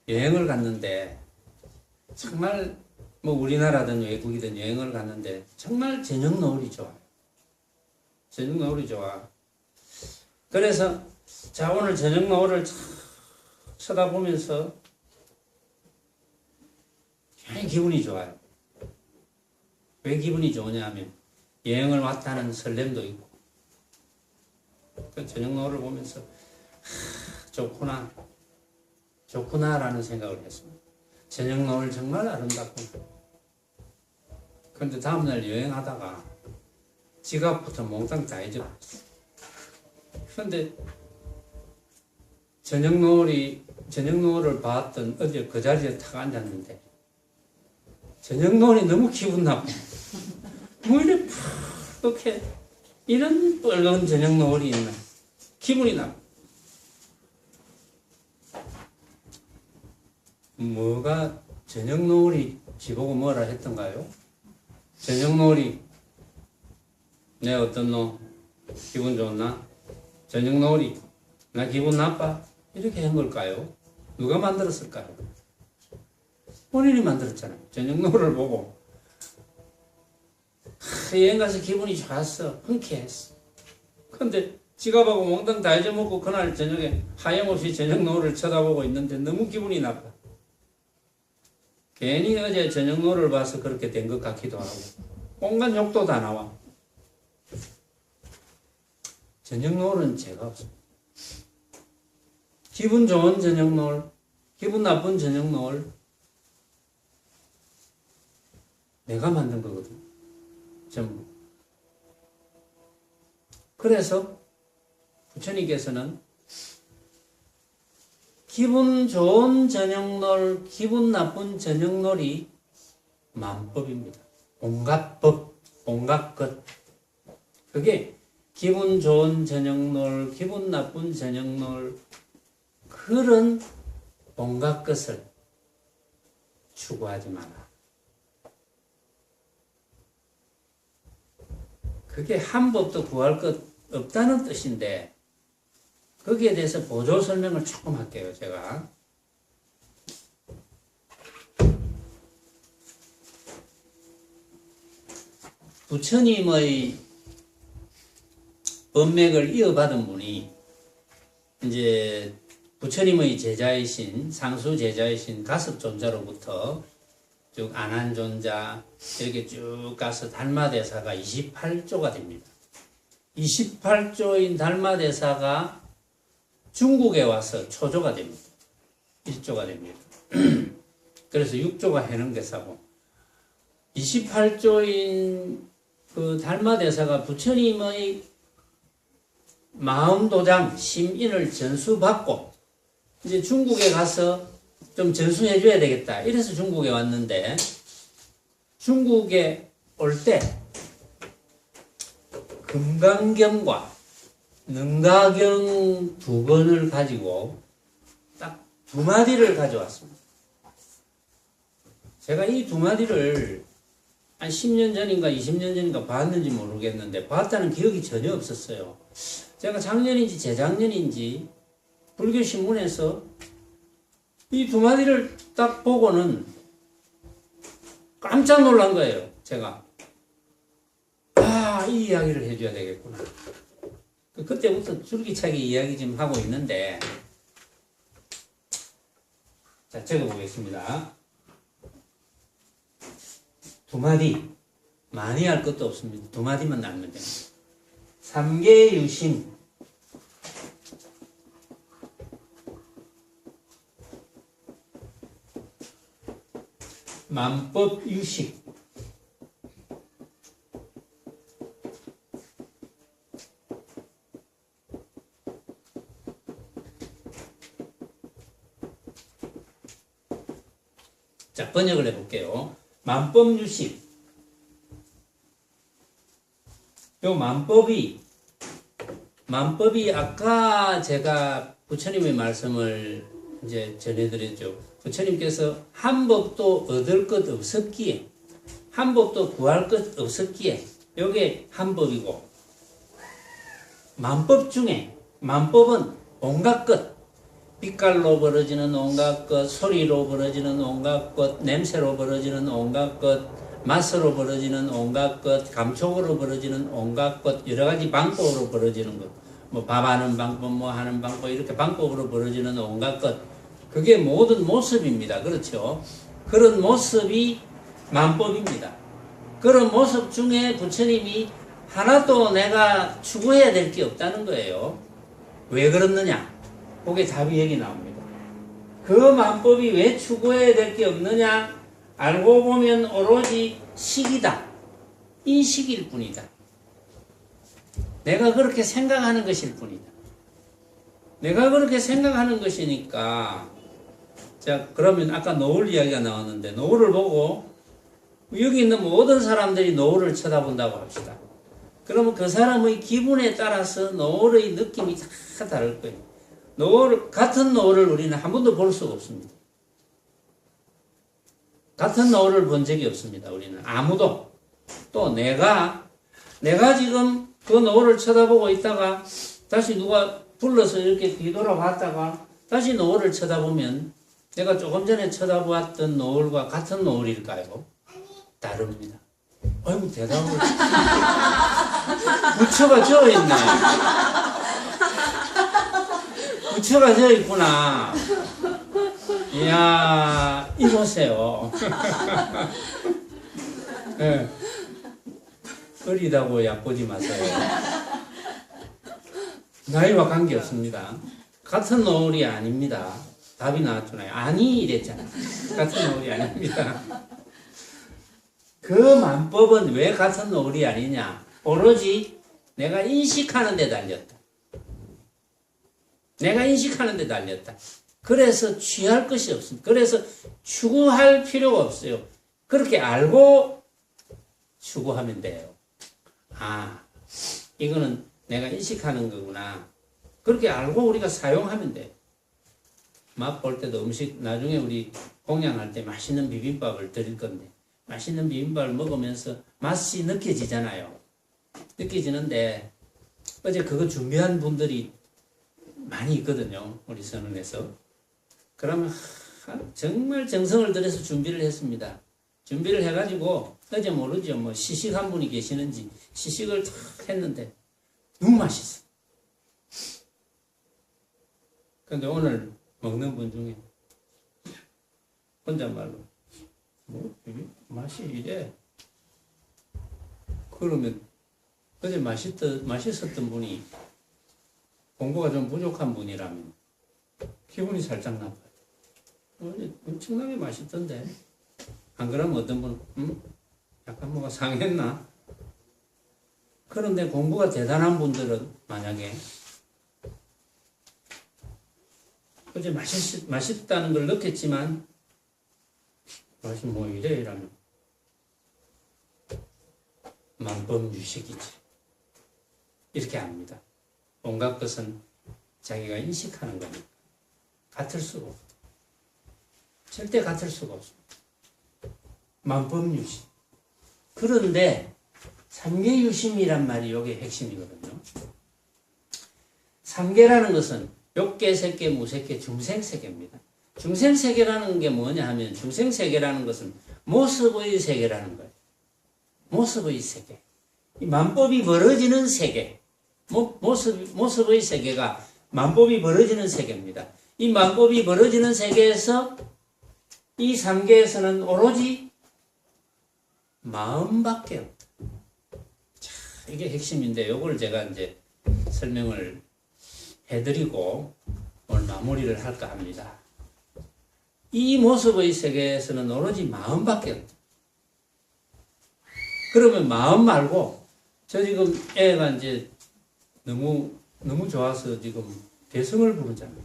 [SPEAKER 1] 여행을 갔는데, 정말, 뭐, 우리나라든 외국이든 여행을 갔는데, 정말 저녁 노을이 좋아요. 저녁 노을이 좋아. 그래서, 자, 오늘 저녁 노을을 쳐다보면서, 굉장히 기분이 좋아요. 왜 기분이 좋으냐 하면, 여행을 왔다는 설렘도 있고, 그 저녁 노을을 보면서, 좋구나라는 생각을 했습니다. 저녁 노을 정말 아름답구나. 그런데 다음날 여행하다가 지갑부터 몽땅 다 잊어버렸어요. 그런데 저녁 노을을 봤던 어제 그 자리에 탁 앉았는데 저녁 노을이 너무 기분 나빠. 뭐 이래 이렇게 이런 빨간 저녁 노을이 있나. 기분이 나빠. 뭐가 저녁 노을이 지보고 뭐라 했던가요? 저녁 노을이 내 어떤 놈 기분 좋나? 저녁 노을이 나 기분 나빠? 이렇게 한 걸까요? 누가 만들었을까요? 본인이 만들었잖아요. 저녁 노을을 보고 여행 가서 기분이 좋았어. 흔쾌했어. 근데 지갑하고 몽땅 다 잊어먹고 그날 저녁에 하염없이 저녁 노을을 쳐다보고 있는데 너무 기분이 나빠. 괜히 어제 저녁 노을을 봐서 그렇게 된 것 같기도 하고 온갖 욕도 다 나와. 저녁 노을은 죄가 없습니다. 기분 좋은 저녁 노을, 기분 나쁜 저녁 노을 내가 만든 거거든. 전부. 그래서 부처님께서는 기분 좋은 저녁놀, 기분 나쁜 저녁놀이 만법입니다. 온갖 법, 온갖 것. 그게 기분 좋은 저녁놀, 기분 나쁜 저녁놀 그런 온갖 것을 추구하지 마라. 그게 한 법도 구할 것 없다는 뜻인데 거기에 대해서 보조 설명을 조금 할게요, 제가. 부처님의 법맥을 이어받은 분이 이제 부처님의 제자이신 상수 제자이신 가섭존자로부터 쭉 안한존자 이렇게 쭉 가서 달마대사가 28조가 됩니다. 28조인 달마대사가 중국에 와서 초조가 됩니다. 1조가 됩니다. 그래서 6조가 해능대사고 28조인 그 달마대사가 부처님의 마음도장 심인을 전수받고 이제 중국에 가서 좀 전수해 줘야 되겠다. 이래서 중국에 왔는데 중국에 올 때 금강경과 능가경 두 권을 가지고 딱 두 마디를 가져왔습니다. 제가 이 두 마디를 한 10년 전인가 20년 전인가 봤는지 모르겠는데 봤다는 기억이 전혀 없었어요. 제가 작년인지 재작년인지 불교신문에서 이 두 마디를 딱 보고는 깜짝 놀란 거예요. 제가 이 이야기를 해줘야 되겠구나. 그때부터 줄기차게 이야기 좀 하고 있는데 자, 적어보겠습니다. 두 마디 많이 할 것도 없습니다. 두 마디만 나누면 됩니다. 삼계유심 만법유식 자, 번역을 해볼게요. 만법유식 요 만법이 아까 제가 부처님의 말씀을 이제 전해드렸죠. 부처님께서 한 법도 얻을 것 없었기에, 한 법도 구할 것 없었기에, 요게 한 법이고, 만법 중에 만법은 온갖 것, 빛깔로 벌어지는 온갖 것, 소리로 벌어지는 온갖 것, 냄새로 벌어지는 온갖 것, 맛으로 벌어지는 온갖 것, 감촉으로 벌어지는 온갖 것, 여러 가지 방법으로 벌어지는 것, 뭐 밥하는 방법, 뭐 하는 방법, 이렇게 방법으로 벌어지는 온갖 것, 그게 모든 모습입니다. 그렇죠? 그런 모습이 만법입니다. 그런 모습 중에 부처님이 하나도 내가 추구해야 될 게 없다는 거예요. 왜 그렇느냐? 그게 답이 여기 나옵니다. 그 만법이 왜 추구해야 될 게 없느냐? 알고 보면 오로지 식이다. 인식일 뿐이다. 내가 그렇게 생각하는 것일 뿐이다. 내가 그렇게 생각하는 것이니까, 자, 그러면 아까 노을 이야기가 나왔는데, 노을을 보고, 여기 있는 모든 사람들이 노을을 쳐다본다고 합시다. 그러면 그 사람의 기분에 따라서 노을의 느낌이 다 다를 거예요. 같은 노을을 우리는 한 번도 볼 수가 없습니다. 같은 노을을 본 적이 없습니다. 우리는 아무도. 또 내가 지금 그 노을을 쳐다보고 있다가 다시 누가 불러서 이렇게 뒤돌아봤다가 다시 노을을 쳐다보면 내가 조금 전에 쳐다보았던 노을과 같은 노을일까요? 다릅니다. 아이고, 대답을. 부처가 져있네. 부처가 져있구나. 이야, 이보세요. 네. 어리다고 얕보지 마세요. 나이와 관계없습니다. 같은 노을이 아닙니다. 답이 나왔잖아요. 아니, 이랬잖아. 같은 노을이 아닙니다. 그 만법은 왜 같은 노을이 아니냐? 오로지 내가 인식하는 데 달렸다. 내가 인식하는 데 달렸다. 그래서 취할 것이 없습니다. 그래서 추구할 필요가 없어요. 그렇게 알고 추구하면 돼요. 아, 이거는 내가 인식하는 거구나. 그렇게 알고 우리가 사용하면 돼요. 맛볼 때도 음식, 나중에 우리 공양할 때 맛있는 비빔밥을 드릴 건데, 맛있는 비빔밥을 먹으면서 맛이 느껴지잖아요. 느껴지는데, 어제 그거 준비한 분들이 많이 있거든요. 우리 선언에서. 그러면 정말 정성을 들여서 준비를 했습니다. 준비를 해가지고 어제 모르죠. 뭐 시식한 분이 계시는지 시식을 탁 했는데 너무 맛있어. 근데 오늘 먹는 분 중에 혼잣말로 뭐 이게 맛이 이래. 그러면 어제 맛있었던 분이 공부가 좀 부족한 분이라면 기분이 살짝 나빠요. 엄청나게 맛있던데. 안 그러면 어떤 분은 약간 뭐가 상했나? 그런데 공부가 대단한 분들은 만약에 어제 맛있다는 걸 느꼈지만 맛이 뭐 이래 이러면 만법유식이지. 이렇게 압니다. 온갖 것은 자기가 인식하는 거니까 같을 수가 없어. 절대 같을 수가 없습니다. 만법유심. 그런데 삼계유심이란 말이 여기 핵심이거든요. 삼계라는 것은 욕계, 색계, 무색계, 중생세계입니다. 중생세계라는 게 뭐냐 하면 중생세계라는 것은 모습의 세계라는 거예요. 모습의 세계. 이 만법이 벌어지는 세계. 모습의 세계가 만법이 벌어지는 세계입니다. 이 만법이 벌어지는 세계에서 이 삼계에서는 오로지 마음밖에 없다. 자, 이게 핵심인데 이걸 제가 이제 설명을 해드리고 오늘 마무리를 할까 합니다. 이 모습의 세계에서는 오로지 마음밖에 없다. 그러면 마음 말고 저 지금 애가 이제 너무 좋아서 지금 대성을 부르잖아요.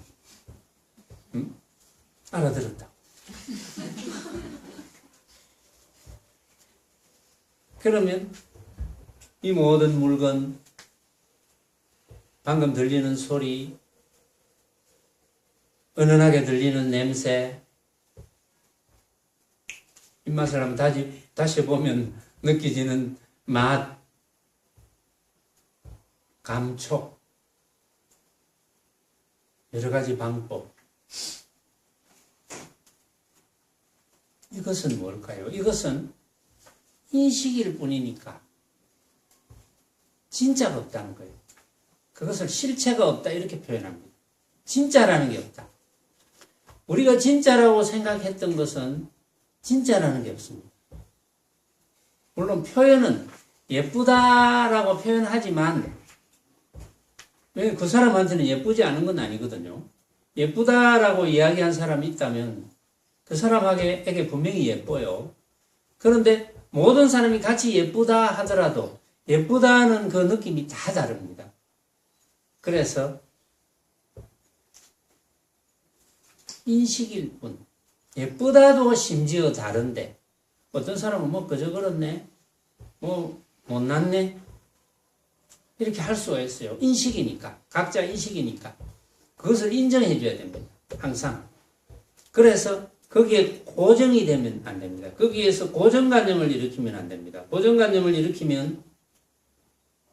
[SPEAKER 1] 응? 알아들었다. 그러면 이 모든 물건, 방금 들리는 소리, 은은하게 들리는 냄새, 입맛을 한번 다시 보면 느껴지는 맛, 감촉, 여러 가지 방법. 이것은 뭘까요? 이것은 인식일 뿐이니까 진짜가 없다는 거예요. 그것을 실체가 없다 이렇게 표현합니다. 진짜라는 게 없다. 우리가 진짜라고 생각했던 것은 진짜라는 게 없습니다. 물론 표현은 예쁘다라고 표현하지만 그 사람한테는 예쁘지 않은 건 아니거든요. 예쁘다라고 이야기한 사람이 있다면 그 사람에게 분명히 예뻐요. 그런데 모든 사람이 같이 예쁘다 하더라도 예쁘다는 그 느낌이 다 다릅니다. 그래서 인식일 뿐. 예쁘다도 심지어 다른데 어떤 사람은 뭐 그저 그렇네, 뭐 못났네 이렇게 할 수가 있어요. 인식이니까, 각자 인식이니까 그것을 인정해 줘야 됩니다. 항상. 그래서 거기에 고정이 되면 안 됩니다. 거기에서 고정관념을 일으키면 안 됩니다. 고정관념을 일으키면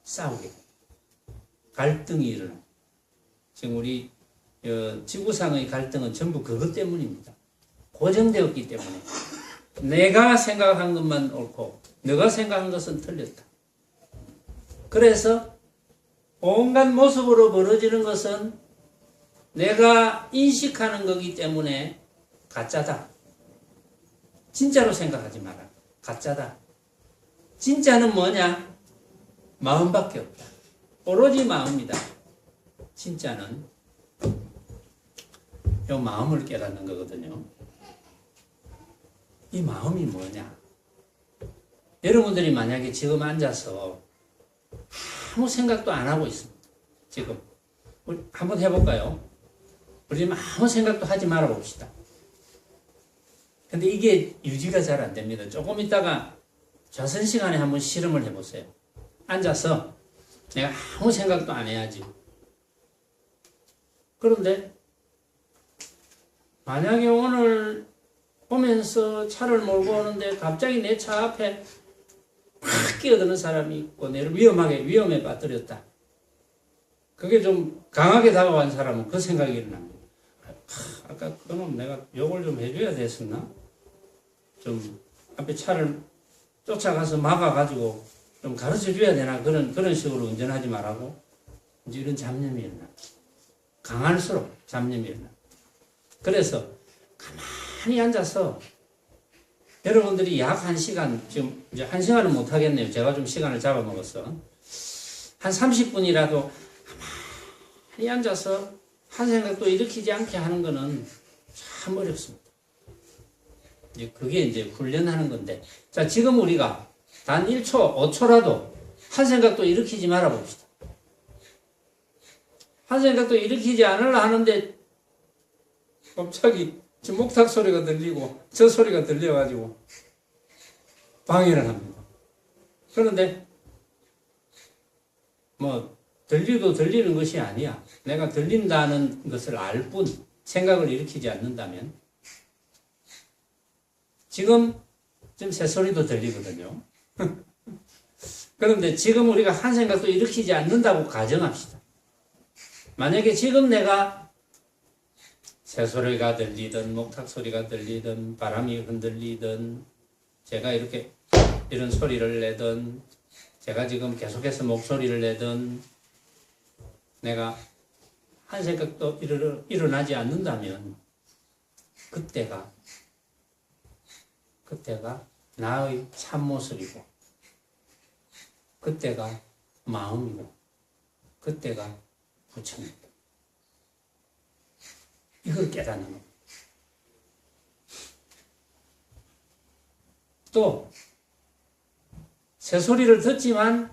[SPEAKER 1] 싸우게 돼요. 갈등이 일어나요. 지금 우리 지구상의 갈등은 전부 그것 때문입니다. 고정되었기 때문에 내가 생각한 것만 옳고 너가 생각한 것은 틀렸다. 그래서 온갖 모습으로 벌어지는 것은 내가 인식하는 거기 때문에 가짜다. 진짜로 생각하지 마라. 가짜다. 진짜는 뭐냐? 마음밖에 없다. 오로지 마음이다. 진짜는 이 마음을 깨닫는 거거든요. 이 마음이 뭐냐? 여러분들이 만약에 지금 앉아서 아무 생각도 안 하고 있습니다. 지금 우리 한번 해볼까요? 우리 아무 생각도 하지 말아 봅시다. 근데 이게 유지가 잘 안 됩니다. 조금 있다가 자선 시간에 한번 실험을 해보세요. 앉아서 내가 아무 생각도 안 해야지. 그런데 만약에 오늘 오면서 차를 몰고 오는데 갑자기 내 차 앞에 팍 끼어드는 사람이 있고 내를 위험에 빠뜨렸다. 그게 좀 강하게 다가간 사람은 그 생각이 일어납니다. 아까 그놈 내가 욕을 좀 해줘야 됐었나? 좀 앞에 차를 쫓아가서 막아가지고 좀 가르쳐줘야 되나? 그런 식으로 운전하지 말라고. 이제 이런 잡념이 일어나. 강할수록 잡념이 일어나. 그래서 가만히 앉아서 여러분들이 약 1시간, 지금 이제 1시간은 못 하겠네요. 제가 좀 시간을 잡아먹었어. 한 30분이라도 가만히 앉아서 한 생각도 일으키지 않게 하는 거는 참 어렵습니다. 이제 그게 이제 훈련하는 건데. 자, 지금 우리가 단 1초, 5초라도 한 생각도 일으키지 말아 봅시다. 한 생각도 일으키지 않으려 하는데 갑자기 지금 목탁 소리가 들리고 저 소리가 들려가지고 방해를 합니다. 그런데 뭐 들리도 들리는 것이 아니야. 내가 들린다는 것을 알 뿐 생각을 일으키지 않는다면 지금 새소리도 들리거든요. 그런데 지금 우리가 한 생각도 일으키지 않는다고 가정합시다. 만약에 지금 내가 새소리가 들리든 목탁 소리가 들리든 바람이 흔들리든 제가 이렇게 이런 소리를 내든 제가 지금 계속해서 목소리를 내든 내가 한 생각도 일어나지 않는다면 그때가 나의 참모습이고 그때가 마음이고 그때가 부처입니다. 이걸 깨닫는 겁니다. 또 새소리를 듣지만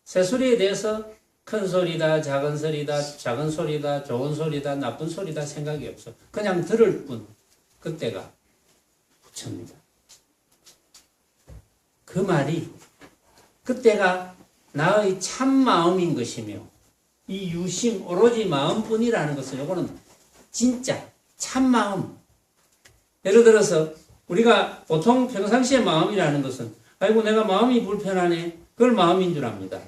[SPEAKER 1] 새소리에 대해서 큰 소리다, 작은 소리다, 작은 소리다, 좋은 소리다, 나쁜 소리다 생각이 없어. 그냥 들을 뿐. 그때가 부처입니다. 그 말이 그때가 나의 참 마음인 것이며 이 유심 오로지 마음뿐이라는 것은 이거는 진짜 참마음. 예를 들어서 우리가 보통 평상시의 마음이라는 것은 아이고 내가 마음이 불편하네. 그걸 마음인 줄 압니다.